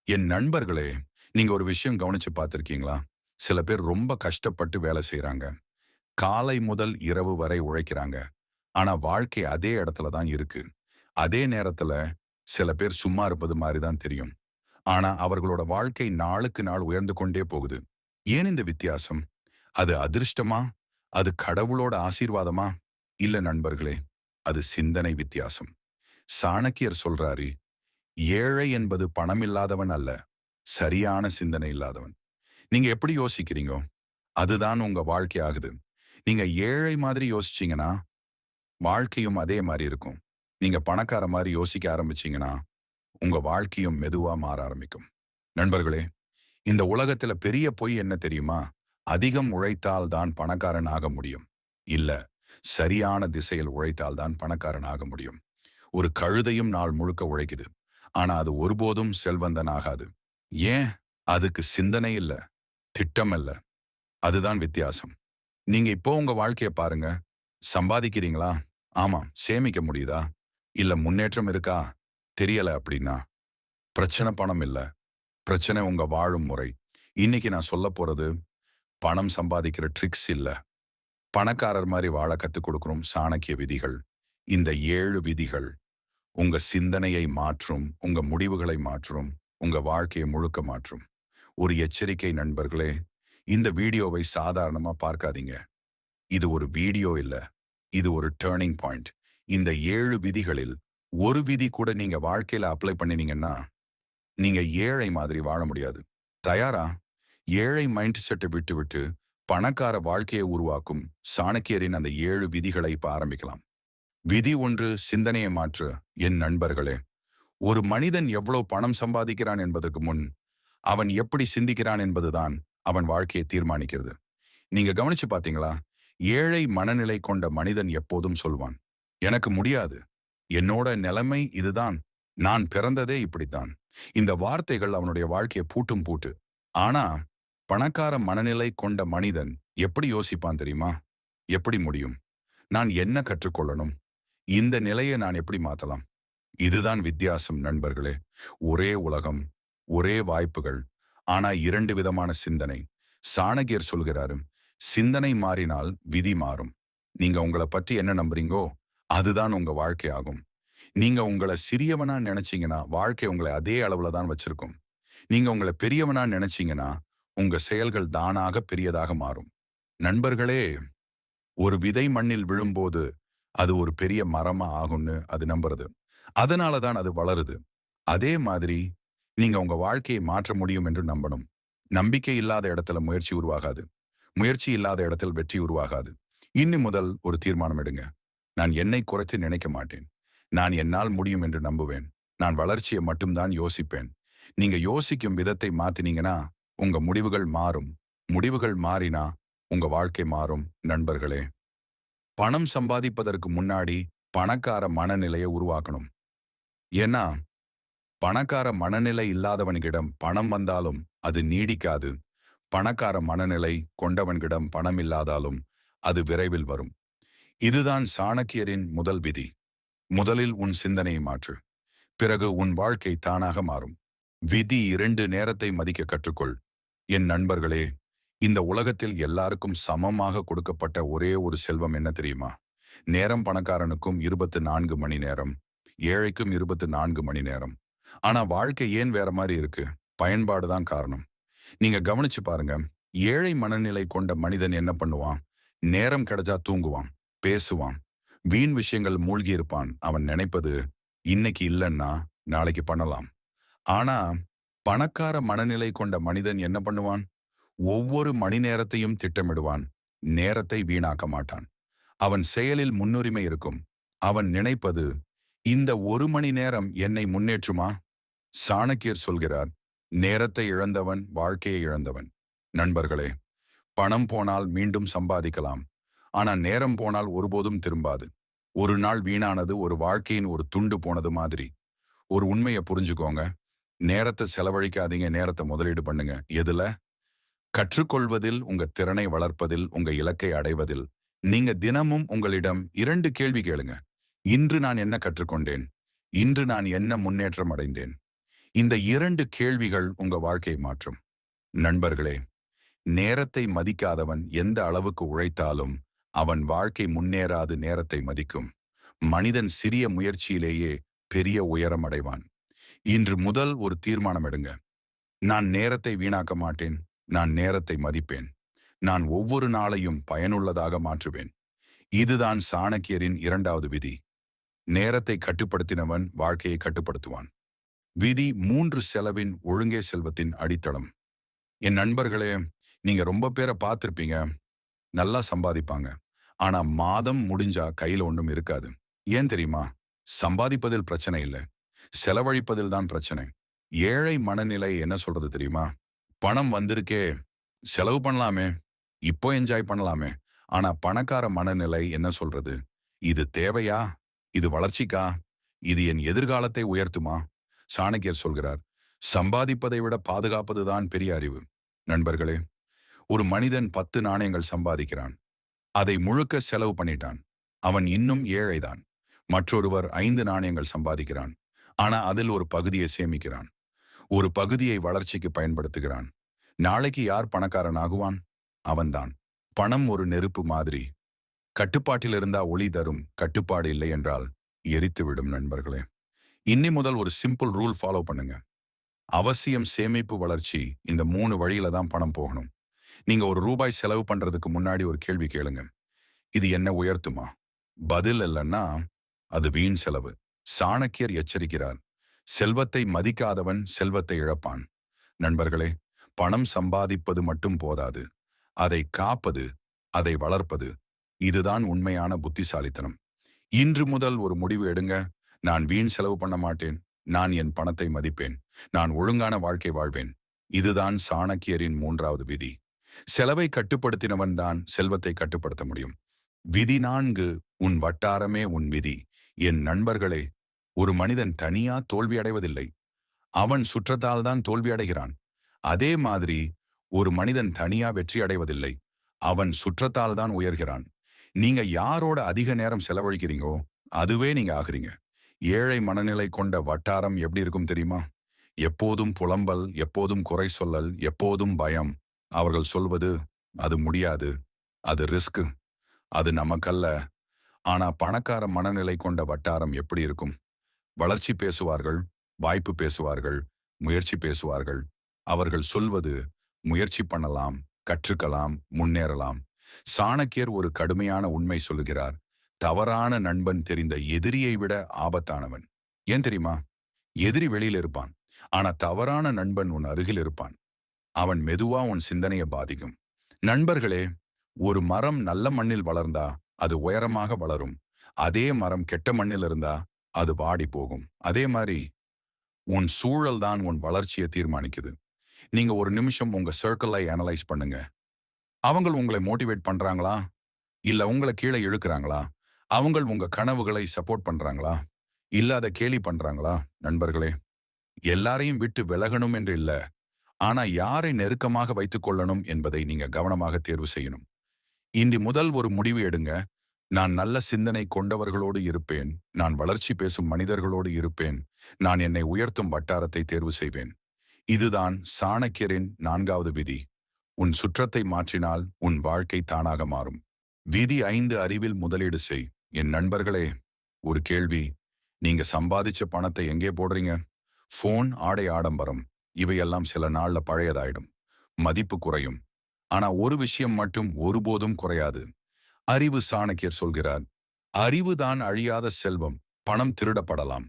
என் நண்பர்களே, நீங்க ஒரு விஷயம் கவனிச்சு பார்த்திருக்கீங்களா? சில பேர் ரொம்ப கஷ்டப்பட்டு வேலை செய்றாங்க. காலை முதல் இரவு வரை உழைக்கிறாங்க. ஆனா வாழ்க்கை அதே இடத்துல தான் இருக்கு. அதே நேரத்துல சில பேர் சும்மா இருப்பது மாரி தான் தெரியும். ஆனா அவர்களோட வாழ்க்கை நாளுக்கு நாள் உயர்ந்து கொண்டே போகுது. ஏன் இந்த வித்தியாசம்? அது அதிர்ஷ்டமா? அது கடவுளோட ஆசீர்வாதமா? இல்ல நண்பர்களே, அது சிந்தனை வித்தியாசம். சாணக்கியர் சொல்றாரு, "ஏழை என்பது பணமில்லாதவன் அல்ல, சரியான சிந்தனை இல்லாதவன்." நீங்க எப்படி யோசிக்கிறீங்க? அதுதான் உங்க வாழ்க்கை ஆகுது. நீங்க ஏழை மாதிரி யோசிச்சீங்கன்னா, வாழ்க்கையும் அதே மாரி இருக்கும். நீங்க பணக்கார மாரி யோசிக்க ஆரம்பிச்சீங்கன்னா, உங்க வாழ்க்கையும் மெதுவா மாற ஆரம்பிக்கும். நண்பர்களே, இந்த உலகத்துல பெரிய பொய் என்ன தெரியுமா? அதிகம் உழைத்தால் தான் பணக்காரன் ஆக முடியும். இல்ல, சரியான திசையில் உழைத்தால் தான் பணக்காரன் ஆக முடியும். ஒரு கழுதையும் நாள் முழுக்க உழைக்குது. ஆனா அது ஒருபோதும் செல்வந்தன் ஆகாது. ஏன்? அதுக்கு சிந்தனை இல்ல, திட்டம் இல்ல. அதுதான் வித்தியாசம். நீங்க இப்போ உங்க வாழ்க்கைய பாருங்க. சம்பாதிக்கிறீங்களா? ஆமா. சேமிக்க முடியுதா? இல்ல முன்னேற்றம் இருக்கா? தெரியல அப்படின்னா, பிரச்சனை பணம் இல்ல. பிரச்சனை உங்க வாழும் முறை. இன்னைக்கு நான் சொல்லப் போறது, பணம் சம்பாதிக்கிற ட்ரிக்ஸ் இல்ல. பணக்காரர் மாரி வாழ கத்துக் கொடுக்கிறோம் சாணக்கிய விதிகள். இந்த 7 விதிகள் உங்க சிந்தனையை மாற்றும், உங்க முடிவுகளை மாற்றும், உங்க வாழ்க்கையை முழுக்க மாற்றும். ஒரு எச்சரிக்கை நண்பர்களே, இந்த வீடியோவை சாதாரணமா பார்க்காதீங்க. இது ஒரு வீடியோ இல்ல. இது ஒரு டர்னிங் பாயிண்ட். இந்த 7 விதிகளில் ஒரு விதி கூட நீங்க வாழ்க்கையில அப்ளை பண்ணினீங்கன்னா, நீங்க ஏழை மாதிரி வாழ முடியாது. தயாரா? ஏழை மைண்ட் செட்டை விட்டுவிட்டு பணக்கார வாழ்க்கையை உருவாக்கும் சாணக்கியரின் அந்த 7 விதிகளை இப்ப ஆரம்பிக்கலாம். விதி 1, சிந்தனையை மாற்று. என் நண்பர்களே, ஒரு மனிதன் எவ்வளவு பணம் சம்பாதிக்கிறான் என்பதற்கு முன், அவன் எப்படி சிந்திக்கிறான் என்பதுதான் அவன் வாழ்க்கையை தீர்மானிக்கிறது. நீங்க கவனிச்சு பார்த்தீங்களா? ஏழை மனநிலை கொண்ட மனிதன் எப்போதும் சொல்வான், "எனக்கு முடியாது. என்னோட நிலைமை இதுதான். நான் பிறந்ததே இப்படித்தான்." இந்த வார்த்தைகள் அவனுடைய வாழ்க்கையை பூட்டும் பூட்டு. ஆனா, பணக்கார மனநிலை கொண்ட மனிதன் எப்படி யோசிப்பான் தெரியுமா? எப்படி முடியும்? நான் என்ன கற்றுக்கொள்ளணும்? இந்த நிலையை நான் எப்படி மாத்தலாம்? இதுதான் வித்தியாசம் நண்பர்களே. ஒரே உலகம், ஒரே வாய்ப்புகள். ஆனா 2 விதமான சிந்தனை. சாணக்கியர் சொல்கிறாரு, சிந்தனை மாறினால் விதி மாறும். நீங்க உங்கள பற்றி என்ன நம்புறீங்கோ, அதுதான் உங்க வாழ்க்கை ஆகும். நீங்க உங்கள சிறியவனா நினைச்சீங்கன்னா, வாழ்க்கை உங்களை அதே அளவுல தான் வச்சிருக்கும். நீங்க உங்கள பெரியவனா நினைச்சீங்கன்னா, உங்க செயல்கள் தானாக பெரியதாக மாறும். நண்பர்களே, ஒரு விதை மண்ணில் விழும்போது, அது ஒரு பெரிய மரமா ஆகும்னு அது நம்புறது. அதனால தான் அது வளருது. அதே மாதிரி, நீங்க உங்க வாழ்க்கையை மாற்ற முடியும் என்று நம்பணும். நம்பிக்கை இல்லாத இடத்துல முயற்சி உருவாகாது. முயற்சி இல்லாத இடத்தில் வெற்றி உருவாகாது. இன்னு முதல் ஒரு தீர்மானம் எடுங்க. நான் என்னை குறைத்து நினைக்க மாட்டேன். நான் என்னால் முடியும் என்று நம்புவேன். நான் வளர்ச்சியை மட்டும் தான் யோசிப்பேன். நீங்க யோசிக்கும் விதத்தை மாத்தினீங்கன்னா, உங்க முடிவுகள் மாறும். முடிவுகள் மாறினா, உங்க வாழ்க்கை மாறும் நண்பர்களே. பணம் சம்பாதிப்பதற்கு முன்னாடி பணக்கார மனநிலையை உருவாக்கணும். ஏன்னா, பணக்கார மனநிலை இல்லாதவனிடம் பணம் வந்தாலும் அது நீடிக்காது. பணக்கார மனநிலை கொண்டவனிடம் பணம் இல்லாதாலும் அது விரைவில் வரும். இதுதான் சாணக்கியரின் முதல் விதி. முதலில் உன் சிந்தனையை மாற்று. பிறகு உன் வாழ்க்கை தானாக மாறும். விதி 2, நேரத்தை மதிக்க கற்றுக்கொள். என் நண்பர்களே, இந்த உலகத்தில் எல்லாருக்கும் சமமாக கொடுக்கப்பட்ட ஒரே ஒரு செல்வம் என்ன தெரியுமா? நேரம். பணக்காரனுக்கும் 24 மணி நேரம், ஏழைக்கும் 24 மணி நேரம். ஆனா வாழ்க்கை ஏன் வேற மாதிரி இருக்கு? பயன்பாடு தான் காரணம். நீங்க கவனிச்சு பாருங்க. ஏழை மனநிலை கொண்ட மனிதன் என்ன பண்ணுவான்? நேரம் கிடைச்சா தூங்குவான், பேசுவான், வீண் விஷயங்கள் மூழ்கி இருப்பான். அவன் நினைப்பது, இன்னைக்கு இல்லைன்னா நாளைக்கு பண்ணலாம். ஆனா பணக்கார மனநிலை கொண்ட மனிதன் என்ன பண்ணுவான்? ஒவ்வொரு மணி நேரத்தையும் திட்டமிடுவான். நேரத்தை வீணாக்க மாட்டான். அவன் செயலில் முன்னுரிமை இருக்கும். அவன் நினைப்பது, இந்த 1 மணி நேரம் என்னை முன்னேற்றுமா? சாணக்கியர் சொல்கிறார், நேரத்தை இழந்தவன் வாழ்க்கையை இழந்தவன். நண்பர்களே, பணம் போனால் மீண்டும் சம்பாதிக்கலாம். ஆனா நேரம் போனால் ஒருபோதும் திரும்பாது. ஒரு நாள் வீணானது ஒரு வாழ்க்கையின் ஒரு துண்டு போனது மாதிரி. ஒரு உண்மையை புரிஞ்சுக்கோங்க. நேரத்தை செலவழிக்காதீங்க, நேரத்தை முதலீடு பண்ணுங்க. எதுல? கற்றுக்கொள்வதில், உங்க திறனை வளர்ப்பதில், உங்க இலக்கை அடைவதில். நீங்க தினமும் உங்களிடம் 2 கேள்வி கேளுங்க. இன்று நான் என்ன கற்றுக்கொண்டேன்? இன்று நான் என்ன முன்னேற்றம் அடைந்தேன்? இந்த 2 கேள்விகள் உங்க வாழ்க்கையை மாற்றும். நண்பர்களே, நேரத்தை மதிக்காதவன் எந்த அளவுக்கு உழைத்தாலும் அவன் வாழ்க்கை முன்னேறாது. நேரத்தை மதிக்கும் மனிதன் சிறிய முயற்சியிலேயே பெரிய உயரம் அடைவான். இன்று முதல் ஒரு தீர்மானம் எடுங்க. நான் நேரத்தை வீணாக்க மாட்டேன். நான் நேரத்தை மதிப்பேன். நான் ஒவ்வொரு நாளையும் பயனுள்ளதாக மாற்றுவேன். இதுதான் சாணக்கியரின் 2வது விதி. நேரத்தை கட்டுப்படுத்தினவன் வாழ்க்கையை கட்டுப்படுத்துவான். விதி 3 செலவின் ஒழுங்கே செல்வத்தின் அடித்தளம். என் நண்பர்களே, நீங்க ரொம்ப பேரை பார்த்திருப்பீங்க. நல்லா சம்பாதிப்பாங்க. ஆனா மாதம் முடிஞ்சா கையில ஒண்ணும் இருக்காது. ஏன் தெரியுமா? சம்பாதிப்பதில் பிரச்சனை இல்ல. செலவழிப்பதில் தான் பிரச்சனை. ஏழை மனநிலை என்ன சொல்றது தெரியுமா? பணம் வந்திருக்கே, செலவு பண்ணலாமே, இப்போ என்ஜாய் பண்ணலாமே. ஆனா பணக்கார மனநிலை என்ன சொல்றது? இது தேவையா? இது வளர்ச்சிக்கா? இது என் எதிர்காலத்தை உயர்த்துமா? சாணக்கியர் சொல்கிறார், சம்பாதிப்பதை விட பாதுகாப்பதுதான் பெரிய அறிவு. நண்பர்களே, ஒரு மனிதன் 10 நாணயங்கள் சம்பாதிக்கிறான். அதை முழுக்க செலவு பண்ணிட்டான். அவன் இன்னும் ஏழைதான். மற்றொருவர் 5 நாணயங்கள் சம்பாதிக்கிறான். ஆனா அதில் ஒரு பகுதியை சேமிக்கிறான். ஒரு பகுதியை வளர்ச்சிக்கு பயன்படுத்துகிறான். நாளைக்கு யார் பணக்காரன் ஆகுவான்? அவன்தான். பணம் ஒரு நெருப்பு மாதிரி. கட்டுப்பாட்டில் இருந்தா ஒளி தரும். கட்டுப்பாடு இல்லை என்றால் எரித்துவிடும். நண்பர்களே, இன்னி முதல் ஒரு சிம்பிள் ரூல் ஃபாலோ பண்ணுங்க. அவசியம், சேமிப்பு, வளர்ச்சி. இந்த 3 வழியில தான் பணம் போகணும். நீங்க ₹1 செலவு பண்றதுக்கு முன்னாடி ஒரு கேள்வி கேளுங்க. இது என்ன உயர்த்துமா? பதில் இல்லைன்னா அது வீண் செலவு. சாணக்கியர் எச்சரிக்கிறார், செல்வத்தை மதிக்காதவன் செல்வத்தை இழப்பான். நண்பர்களே, பணம் சம்பாதிப்பது மட்டும் போதாது. அதை காப்பது, அதை வளர்ப்பது, இதுதான் உண்மையான புத்திசாலித்தனம். இன்று முதல் ஒரு முடிவு எடுங்க. நான் வீண் செலவு பண்ண மாட்டேன். நான் என் பணத்தை மதிப்பேன். நான் ஒழுங்கான வாழ்க்கை வாழ்வேன். இதுதான் சாணக்கியரின் 3வது விதி. செலவை கட்டுப்படுத்தினவன் தான் செல்வத்தை கட்டுப்படுத்த முடியும். விதி 4, உன் வட்டாரமே உன் விதி. என் நண்பர்களே, ஒரு மனிதன் தனியா தோல்வி அடைவதில்லை. அவன் சுற்றத்தால் தான் தோல்வி அடைகிறான். அதே மாதிரி ஒரு மனிதன் தனியா வெற்றி அடைவதில்லை. அவன் சுற்றத்தால் தான் உயர்கிறான். நீங்க யாரோட அதிக நேரம் செலவழிக்கிறீங்கோ அதுவே நீங்க ஆகுறீங்க. ஏழை மனநிலை கொண்ட வட்டாரம் எப்படி இருக்கும் தெரியுமா? எப்போதும் புலம்பல், எப்போதும் குறை சொல்லல், எப்போதும் பயம். அவர்கள் சொல்வது, அது முடியாது, அது ரிஸ்க், அது நமக்கல்ல. ஆனா பணக்கார மனநிலை கொண்ட வட்டாரம் எப்படி இருக்கும்? வளர்ச்சி பேசுவார்கள், வாய்ப்பு பேசுவார்கள், முயற்சி பேசுவார்கள். அவர்கள் சொல்வது, முயற்சி பண்ணலாம், கற்றுக்கலாம், முன்னேறலாம். சாணக்கியர் ஒரு கடுமையான உண்மை சொல்லுகிறார். தவறான நண்பன் தெரிந்த எதிரியை விட ஆபத்தானவன். ஏன் தெரியுமா? எதிரி வெளியில இருப்பான். ஆனா தவறான நண்பன் உன் அருகில் இருப்பான். அவன் மெதுவா உன் சிந்தனையை பாதிக்கும். நண்பர்களே, ஒரு மரம் நல்ல மண்ணில் வளர்ந்தா அது உயரமாக வளரும். அதே மரம் கெட்ட மண்ணில் இருந்தா அது வாடி போகும். அதே மாதிரி உன் சூழல் தான் உன் வளர்ச்சியை தீர்மானிக்குது. நீங்க ஒரு நிமிஷம் உங்க சர்க்கிளை அனலைஸ் பண்ணுங்க. அவங்க உங்களை மோட்டிவேட் பண்றாங்களா? இல்ல உங்களை கீழே இழுக்கிறாங்களா? அவங்க உங்க கனவுகளை சப்போர்ட் பண்றாங்களா? இல்ல அதை கேலி பண்றாங்களா? நண்பர்களே, எல்லாரையும் விட்டு விலகணும் என்று இல்ல. ஆனா யாரை நெருக்கமாக வைத்துக் கொள்ளணும் என்பதை நீங்க கவனமாக தேர்வு செய்யணும். இன்று முதல் ஒரு முடிவு எடுங்க. நான் நல்ல சிந்தனை கொண்டவர்களோடு இருப்பேன். நான் வளர்ச்சி பேசும் மனிதர்களோடு இருப்பேன். நான் என்னை உயர்த்தும் வட்டாரத்தை தேர்வு செய்வேன். இதுதான் சாணக்கியரின் 4வது விதி. உன் சுற்றத்தை மாற்றினால் உன் வாழ்க்கை தானாக மாறும். விதி 5, அறிவில் முதலீடு செய். என் நண்பர்களே, ஒரு கேள்வி. நீங்க சம்பாதிச்ச பணத்தை எங்கே போடுறீங்க? போன், ஆடை, ஆடம்பரம், இவையெல்லாம் சில நாள்ல பழையதாயிடும். மதிப்பு குறையும். ஆனா ஒரு விஷயம் மட்டும் ஒருபோதும் குறையாது. அறிவு. சாணக்கியர் சொல்கிறார், அறிவுதான் அழியாத செல்வம். பணம் திருடப்படலாம்,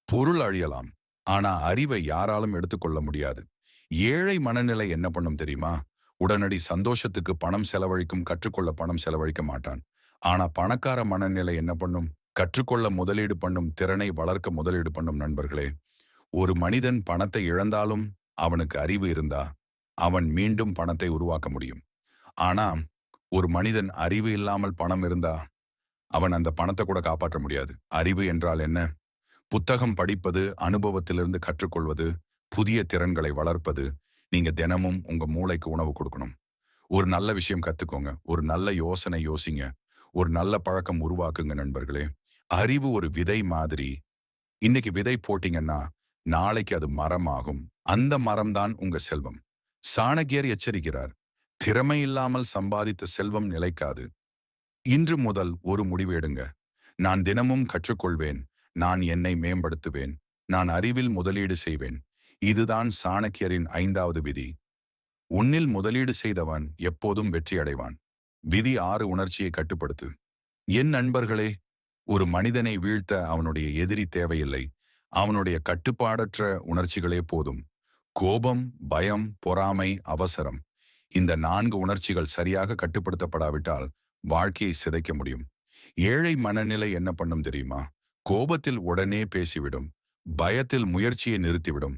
பொருள் அழியலாம், ஆனா அறிவை யாராலும் எடுத்துக்கொள்ள முடியாது. ஏழை மனநிலை என்ன பண்ணும் தெரியுமா? உடனடி சந்தோஷத்துக்கு பணம் செலவழிக்கும், கற்றுக்கொள்ள பணம் செலவழிக்க மாட்டான். ஆனா பணக்கார மனநிலை என்ன பண்ணும்? கற்றுக்கொள்ள முதலீடு பண்ணும், திறனை வளர்க்க முதலீடு பண்ணும். நண்பர்களே, ஒரு மனிதன் பணத்தை இழந்தாலும் அவனுக்கு அறிவு இருந்தா அவன் மீண்டும் பணத்தை உருவாக்க முடியும். ஆனா ஒரு மனிதன் அறிவு இல்லாமல் பணம் இருந்தா அவன் அந்த பணத்தை கூட காப்பாற்ற முடியாது. அறிவு என்றால் என்ன? புத்தகம் படிப்பது, அனுபவத்திலிருந்து கற்றுக்கொள்வது, புதிய திறன்களை வளர்ப்பது. நீங்க தினமும் உங்க மூளைக்கு உணவு கொடுக்கணும். ஒரு நல்ல விஷயம் கத்துக்கோங்க. ஒரு நல்ல யோசனை யோசிங்க. ஒரு நல்ல பழக்கம் உருவாக்குங்க. நண்பர்களே, அறிவு ஒரு விதை மாதிரி. இன்னைக்கு விதை போட்டீங்கன்னா நாளைக்கு அது மரமாகும். அந்த மரம்தான் உங்க செல்வம். சாணக்கியர் எச்சரிக்கிறார். திறமை இல்லாமல் சம்பாதித்த செல்வம் நிலைக்காது. இன்று முதல் ஒரு முடிவு எடுங்க. நான் தினமும் கற்றுக்கொள்வேன். நான் என்னை மேம்படுத்துவேன். நான் அறிவில் முதலீடு செய்வேன். இதுதான் சாணக்கியரின் 5வது விதி. உன்னில் முதலீடு செய்தவன் எப்போதும் வெற்றி அடைவான். விதி 6 உணர்ச்சியை கட்டுப்படுத்து. என் நண்பர்களே, ஒரு மனிதனை வீழ்த்த அவனுடைய எதிரி தேவையில்லை. அவனுடைய கட்டுப்பாடற்ற உணர்ச்சிகளே போதும். கோபம், பயம், பொறாமை, அவசரம். இந்த 4 உணர்ச்சிகள் சரியாக கட்டுப்படுத்தப்படாவிட்டால் வாழ்க்கையை சிதைக்க முடியும். ஏழை மனநிலை என்ன பண்ணும் தெரியுமா? கோபத்தில் உடனே பேசிவிடும். பயத்தில் முயற்சியை நிறுத்திவிடும்.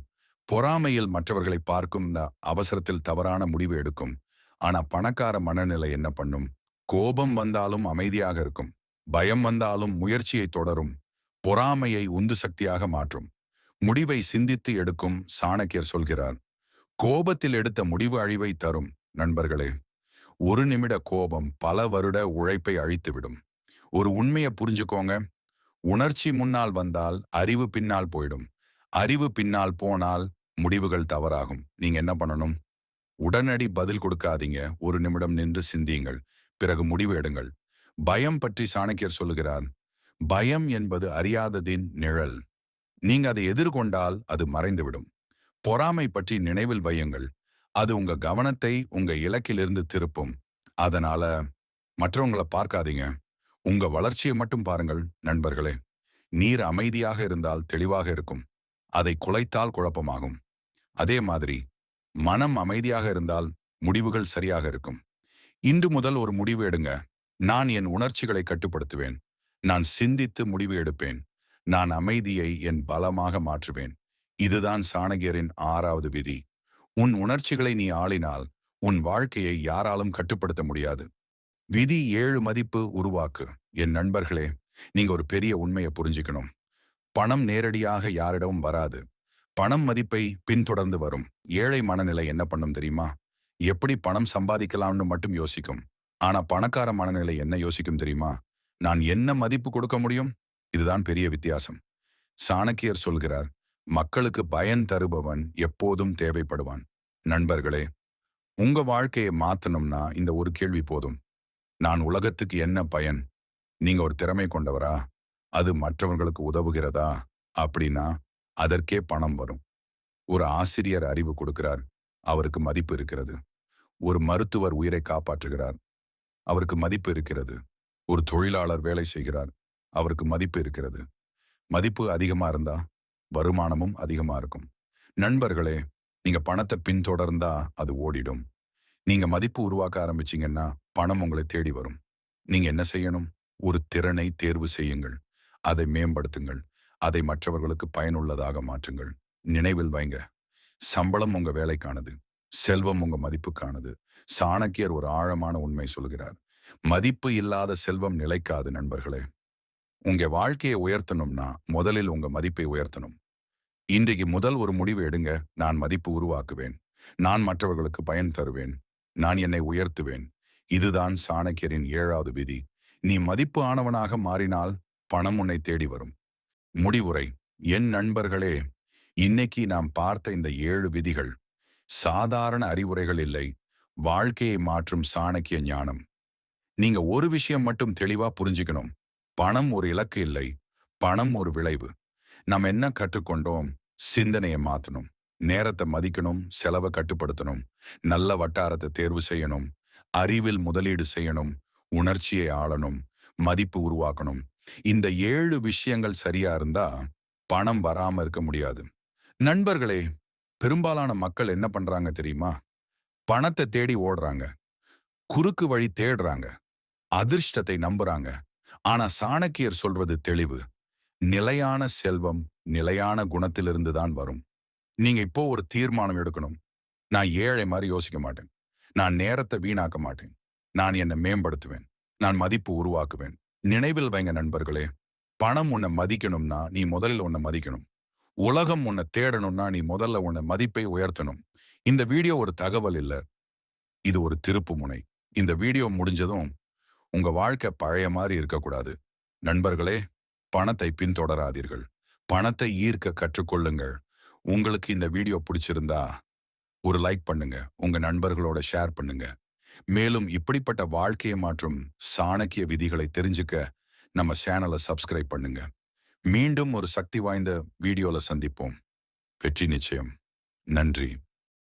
பொறாமையில் மற்றவர்களை பார்க்கும் அவசரத்தில் தவறான முடிவு எடுக்கும். ஆனா பணக்கார மனநிலை என்ன பண்ணும்? கோபம் வந்தாலும் அமைதியாக இருக்கும். பயம் வந்தாலும் முயற்சியை தொடரும். பொறாமையை உந்து சக்தியாக மாற்றும். முடிவை சிந்தித்து எடுக்கும். சாணக்கியர் சொல்கிறார், கோபத்தில் எடுத்த முடிவு அழிவை தரும். நண்பர்களே, ஒரு நிமிட கோபம் பல வருட உழைப்பை அழித்துவிடும். ஒரு உண்மையை புரிஞ்சுக்கோங்க. உணர்ச்சி முன்னால் வந்தால் அறிவு பின்னால் போயிடும். அறிவு பின்னால் போனால் முடிவுகள் தவறாகும். நீங்க என்ன பண்ணணும்? உடனடி பதில் கொடுக்காதீங்க. ஒரு நிமிடம் நின்று சிந்தியுங்கள். பிறகு முடிவு எடுங்கள். பயம் பற்றி சாணக்கியர் சொல்லுகிறார், பயம் என்பது அறியாததின் நிழல். நீங்க அதை எதிர்கொண்டால் அது மறைந்துவிடும். பொறாமை பற்றி நினைவில் வையுங்கள். அது உங்க கவனத்தை உங்க இலக்கிலிருந்து திருப்பும். அதனால மற்றவங்களை பார்க்காதீங்க. உங்க வளர்ச்சியை மட்டும் பாருங்கள். நண்பர்களே, நீர் அமைதியாக இருந்தால் தெளிவாக இருக்கும். அதை குலைத்தால் குழப்பமாகும். அதே மாதிரி மனம் அமைதியாக இருந்தால் முடிவுகள் சரியாக இருக்கும். இன்று முதல் ஒரு முடிவு எடுங்க. நான் என் உணர்ச்சிகளை கட்டுப்படுத்துவேன். நான் சிந்தித்து முடிவு எடுப்பேன். நான் அமைதியை என் பலமாக மாற்றுவேன். இதுதான் சாணக்கியரின் 6வது விதி. உன் உணர்ச்சிகளை நீ ஆளினால் உன் வாழ்க்கையை யாராலும் கட்டுப்படுத்த முடியாது. விதி 7 மதிப்பு உருவாக்கு. என் நண்பர்களே, நீங்க ஒரு பெரிய உண்மையை புரிஞ்சுக்கணும். பணம் நேரடியாக யாரிடமும் வராது. பணம் மதிப்பை பின்தொடர்ந்து வரும். ஏழை மனநிலை என்ன பண்ணும் தெரியுமா? எப்படி பணம் சம்பாதிக்கலாம்னு மட்டும் யோசிக்கும். ஆனா பணக்கார மனநிலை என்ன யோசிக்கும் தெரியுமா? நான் என்ன மதிப்பு கொடுக்க முடியும்? இதுதான் பெரிய வித்தியாசம். சாணக்கியர் சொல்கிறார், மக்களுக்கு பயன் தருபவன் எப்போதும் தேவைப்படுவான். நண்பர்களே, உங்க வாழ்க்கையை மாத்தணும்னா இந்த ஒரு கேள்வி போதும். நான் உலகத்துக்கு என்ன பயன்? நீங்க ஒரு திறமை கொண்டவரா? அது மற்றவர்களுக்கு உதவுகிறதா? அப்படின்னா அதற்கே பணம் வரும். ஒரு ஆசிரியர் அறிவு கொடுக்கிறார், அவருக்கு மதிப்பு இருக்கிறது. ஒரு மருத்துவர் உயிரை காப்பாற்றுகிறார், அவருக்கு மதிப்பு இருக்கிறது. ஒரு தொழிலாளர் வேலை செய்கிறார், அவருக்கு மதிப்பு இருக்கிறது. மதிப்பு அதிகமா இருந்தா வருமானமும் அதிகமா இருக்கும். நண்பர்களே, நீங்க பணத்தை பின்தொடர்ந்தா அது ஓடிடும். நீங்க மதிப்பு உருவாக்க ஆரம்பிச்சீங்கன்னா பணம் உங்களை தேடி வரும். நீங்க என்ன செய்யணும்? ஒரு திறனை தேர்வு செய்யுங்கள். அதை மேம்படுத்துங்கள். அதை மற்றவர்களுக்கு பயனுள்ளதாக மாற்றுங்கள். நினைவில் வைங்க, சம்பளம் உங்க வேலைக்கானது, செல்வம் உங்க மதிப்புக்கானது. சாணக்கியர் ஒரு ஆழமான உண்மை சொல்கிறார். மதிப்பு இல்லாத செல்வம் நிலைக்காது. நண்பர்களே, உங்க வாழ்க்கையை உயர்த்தணும்னா முதலில் உங்க மதிப்பை உயர்த்தணும். இன்றைக்கு முதல் ஒரு முடிவு எடுங்க. நான் மதிப்பு உருவாக்குவேன். நான் மற்றவர்களுக்கு பயன் தருவேன். நான் என்னை உயர்த்துவேன். இதுதான் சாணக்கியரின் 7வது விதி. நீ மதிப்பு ஆனவனாக மாறினால் பணம் உன்னை தேடி வரும். முடிவுரை. என் நண்பர்களே, இன்னைக்கு நாம் பார்த்த இந்த 7 விதிகள் சாதாரண அறிவுரைகள் இல்லை, வாழ்க்கையை மாற்றும் சாணக்கிய ஞானம். நீங்க ஒரு விஷயம் மட்டும் தெளிவா புரிஞ்சுக்கணும். பணம் ஒரு இலக்கு இல்லை, பணம் ஒரு விளைவு. நாம் என்ன கற்றுக்கொண்டோம்? சிந்தனையை மாற்றணும், நேரத்தை மதிக்கணும், செலவை கட்டுப்படுத்தணும், நல்ல வட்டாரத்தை தேர்வு செய்யணும், அறிவில் முதலீடு செய்யணும், உணர்ச்சியை ஆளணும், மதிப்பு உருவாக்கணும். இந்த 7 விஷயங்கள் சரியா இருந்தா பணம் வராம இருக்க முடியாது. நண்பர்களே, பெரும்பாலான மக்கள் என்ன பண்றாங்க தெரியுமா? பணத்தை தேடி ஓடுறாங்க, குறுக்கு வழி தேடுறாங்க, அதிர்ஷ்டத்தை நம்புறாங்க. ஆனா சாணக்கியர் சொல்வது தெளிவு. நிலையான செல்வம் நிலையான குணத்திலிருந்து தான் வரும். நீங்க இப்போ ஒரு தீர்மானம் எடுக்கணும். நான் ஏழை மாதிரி யோசிக்க மாட்டேன். நான் நேரத்தை வீணாக்க மாட்டேன். நான் என்னை மேம்படுத்துவேன். நான் மதிப்பு உருவாக்குவேன். நினைவில் வைங்க நண்பர்களே, பணம் உன்னை மதிக்கணும்னா நீ முதலில் உன்னை மதிக்கணும். உலகம் உன்னை தேடணும்னா நீ முதல்ல உன்னை மதிப்பை உயர்த்தணும். இந்த வீடியோ ஒரு தகவல் இல்ல, இது ஒரு திருப்பு முனை. இந்த வீடியோ முடிஞ்சதும் உங்க வாழ்க்கை பழைய மாதிரி இருக்கக்கூடாது. நண்பர்களே, பணத்தை பின்தொடராதீர்கள். பணத்தை ஈர்க்க கற்றுக்கொள்ளுங்கள். உங்களுக்கு இந்த வீடியோ பிடிச்சிருந்தா ஒரு லைக் பண்ணுங்க, உங்க நண்பர்களோட ஷேர் பண்ணுங்க. மேலும் இப்படிப்பட்ட வாழ்க்கையை மாற்றும் சாணக்கிய விதிகளை தெரிஞ்சுக்க நம்ம சேனலை சப்ஸ்கிரைப் பண்ணுங்க. மீண்டும் ஒரு சக்தி வாய்ந்த வீடியோல சந்திப்போம். வெற்றி நிச்சயம். நன்றி.